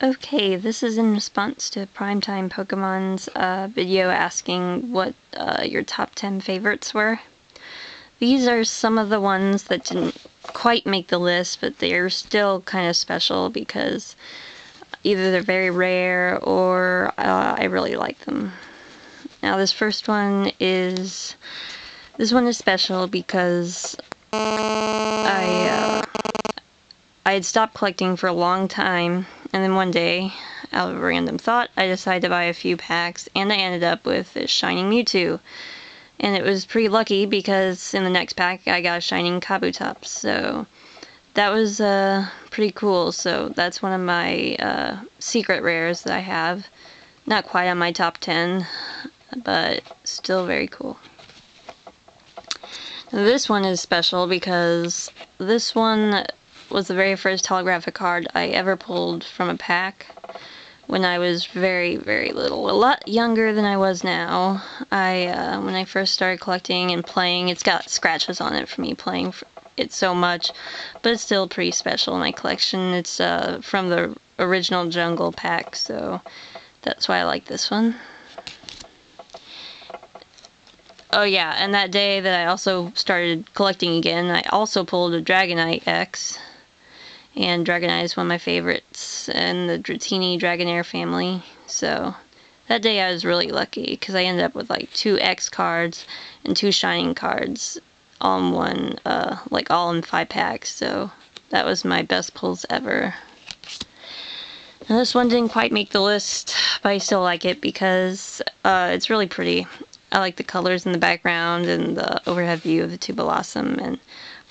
Okay, this is in response to Primetime Pokemon's video asking what your top 10 favorites were. These are some of the ones that didn't quite make the list, but they're still kind of special because either they're very rare or I really like them. Now this one is special because I had stopped collecting for a long time, and then one day, out of a random thought, I decided to buy a few packs, and I ended up with a Shining Mewtwo. And it was pretty lucky because in the next pack I got a Shining Kabutops, so that was pretty cool. So that's one of my secret rares that I have. Not quite on my top 10, but still very cool. Now, this one is special because this one was the very first holographic card I ever pulled from a pack when I was very, very little. A lot younger than I was now. When I first started collecting and playing, it's got scratches on it for me playing it so much, but it's still pretty special in my collection. It's from the original Jungle pack, so that's why I like this one. Oh yeah, and that day that I also started collecting again, I also pulled a Dragonite X. And Dragonite is one of my favorites in the Dratini Dragonair family. So that day I was really lucky because I ended up with like 2 X cards and 2 Shining cards all in one, all in 5 packs. So that was my best pulls ever. Now this one didn't quite make the list, but I still like it because it's really pretty. I like the colors in the background and the overhead view of the two Blossom, and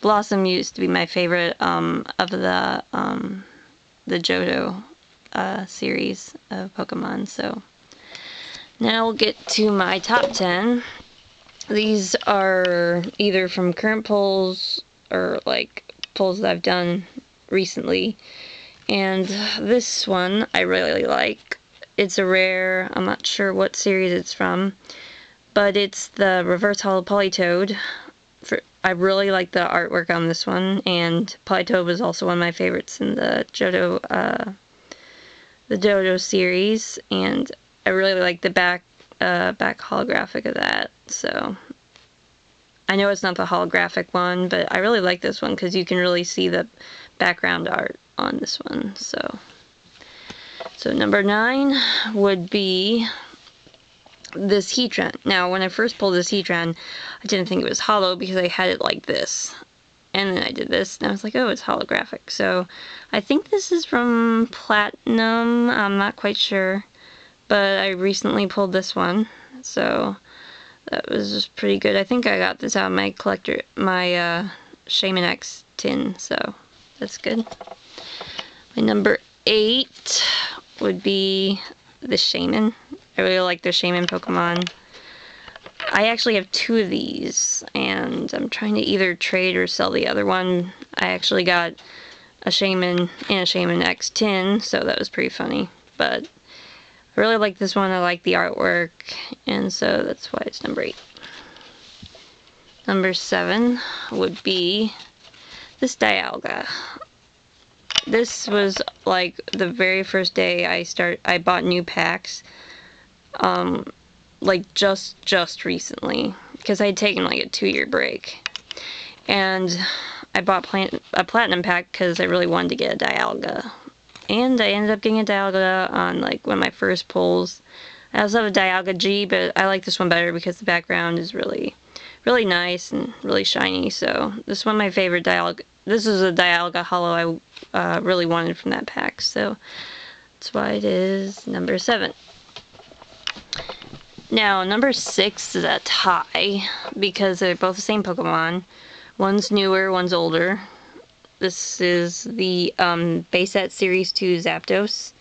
Blossom used to be my favorite of the Johto series of Pokemon. So now we'll get to my top 10. These are either from current pulls or like pulls that I've done recently. And this one I really like. It's a rare, I'm not sure what series it's from, but it's the Reverse Holo Politoed. I really like the artwork on this one, and Politoed was also one of my favorites in the Johto series, and I really like the back holographic of that. So I know it's not the holographic one, but I really like this one because you can really see the background art on this one. So number 9 would be this Heatran. Now, when I first pulled this Heatran, I didn't think it was holo because I had it like this. And then I did this, and I was like, oh, it's holographic. So, I think this is from Platinum. I'm not quite sure. But I recently pulled this one. So, that was just pretty good. I think I got this out of my Shaymin X tin. So, that's good. My number 8 would be the Shaymin. I really like the Shaymin Pokemon. I actually have 2 of these, and I'm trying to either trade or sell the other one. I actually got a Shaymin and a Shaymin X tin, so that was pretty funny. But I really like this one. I like the artwork, and so that's why it's number 8. Number 7 would be this Dialga. This was like the very first day I bought new packs. Like just recently, because I had taken like a 2-year break, and I bought a Platinum pack because I really wanted to get a Dialga, and I ended up getting a Dialga on like one of my first pulls. I also have a Dialga G, but I like this one better because the background is really nice and really shiny. So this is one of my favorite Dialga. This is a Dialga holo I really wanted from that pack, so that's why it is number 7. Now, number 6 is a tie, because they're both the same Pokemon. One's newer, one's older. This is the Base Set Series 2 Zapdos.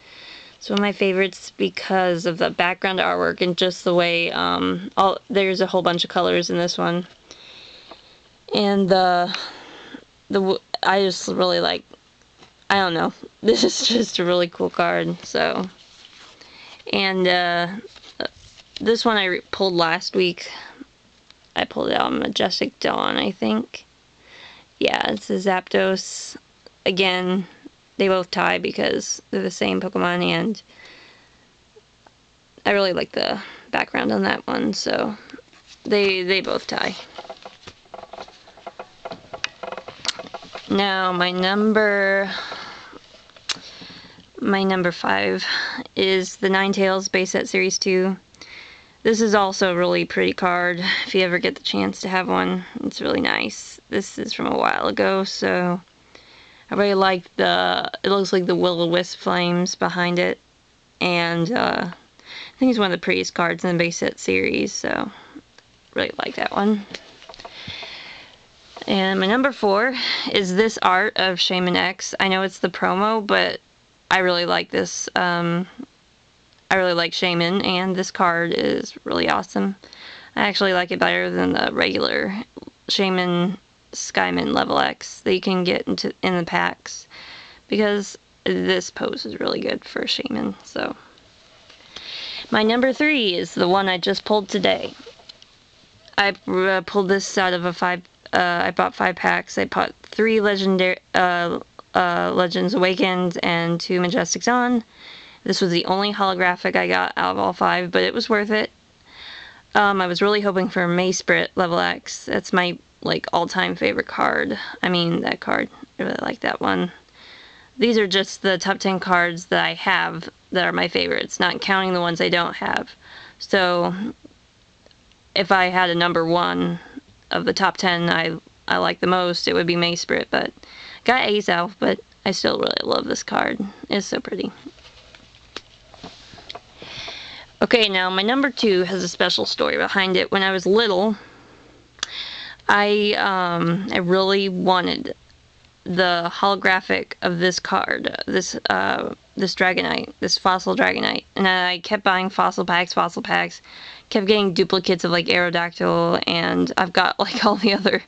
It's one of my favorites because of the background artwork and just the way, there's a whole bunch of colors in this one. And I just really like, I don't know, this is just a really cool card, so. And, this one I pulled last week. I pulled it out on Majestic Dawn, I think. Yeah, it's a Zapdos. Again, they both tie because they're the same Pokemon, and I really like the background on that one, so they both tie. Now my number 5 is the Ninetales Base Set Series 2. This is also a really pretty card. If you ever get the chance to have one, it's really nice. This is from a while ago, so I really like it looks like the Will-O-Wisp flames behind it, and I think it's one of the prettiest cards in the base set series, so really like that one. And my number 4 is this art of Shaymin X. I know it's the promo, but I really like this. I really like Shaymin, and this card is really awesome. I actually like it better than the regular Shaymin Skymin Level X that you can get in the packs, because this pose is really good for Shaymin. So my number 3 is the one I just pulled today. I pulled this out of I bought 5 packs. I bought 3 legendary Legends Awakened and 2 Majestic On. This was the only holographic I got out of all 5, but it was worth it. I was really hoping for Maysprit Level X. That's my all-time favorite card. I mean, that card. I really like that one. These are just the top 10 cards that I have that are my favorites, not counting the ones I don't have. So if I had a number 1 of the top 10 I like the most, it would be Maysprit, but I got Azelf, but I still really love this card. It's so pretty. Okay, now my number 2 has a special story behind it. When I was little, I really wanted the holographic of this card, this Dragonite, this Fossil Dragonite, and I kept buying fossil packs, kept getting duplicates of Aerodactyl, and I've got all the other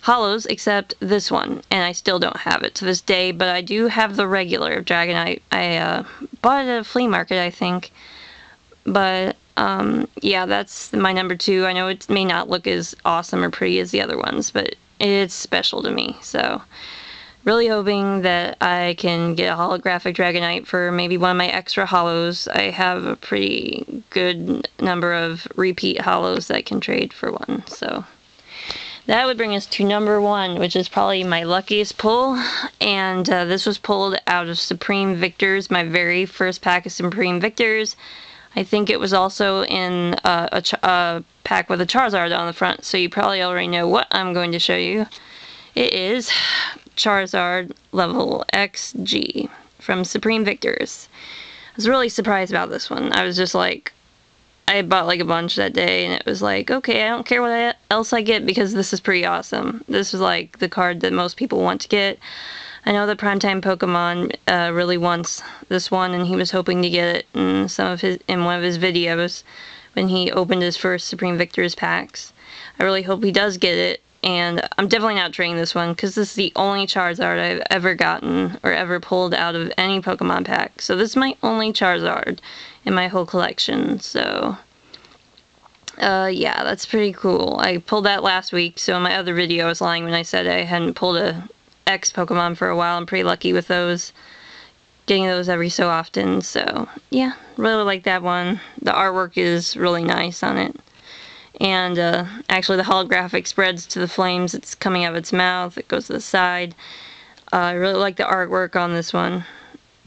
holos except this one, and I still don't have it to this day, but I do have the regular Dragonite. I bought it at a flea market, I think, but yeah, that's my number 2. I know it may not look as awesome or pretty as the other ones, but it's special to me, so really hoping that I can get a holographic Dragonite for maybe one of my extra holos. I have a pretty good number of repeat holos that I can trade for one, so that would bring us to number 1, which is probably my luckiest pull, and this was pulled out of Supreme Victors, my very first pack of Supreme Victors. I think it was also in a pack with a Charizard on the front, so you probably already know what I'm going to show you. It is Charizard Level XG from Supreme Victors. I was really surprised about this one. I was just I bought a bunch that day, and it was okay, I don't care what else I get because this is pretty awesome. This is the card that most people want to get. I know that Primetime Pokemon really wants this one, and he was hoping to get it in one of his videos when he opened his first Supreme Victors packs. I really hope he does get it, and I'm definitely not trading this one because this is the only Charizard I've ever gotten or ever pulled out of any Pokemon pack. So this is my only Charizard in my whole collection, so yeah, that's pretty cool. I pulled that last week, so in my other video I was lying when I said I hadn't pulled a X Pokemon for a while. I'm pretty lucky with those, getting those every so often, so yeah, really like that one. The artwork is really nice on it, and actually the holographic spreads to the flames. It's coming out of its mouth, it goes to the side. I really like the artwork on this one.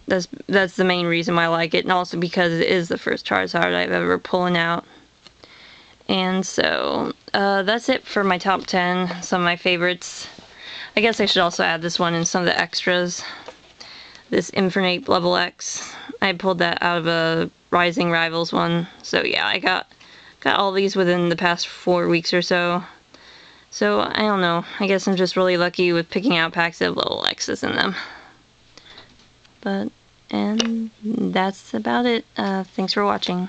That's the main reason why I like it, and also because it is the first Charizard I've ever pulling out. And so that's it for my top 10, some of my favorites. I guess I should also add this one in some of the extras. This Infernape Level X. I pulled that out of a Rising Rivals one. So yeah, I got all these within the past 4 weeks or so. So I don't know. I guess I'm just really lucky with picking out packs that have Level X's in them. And that's about it. Thanks for watching.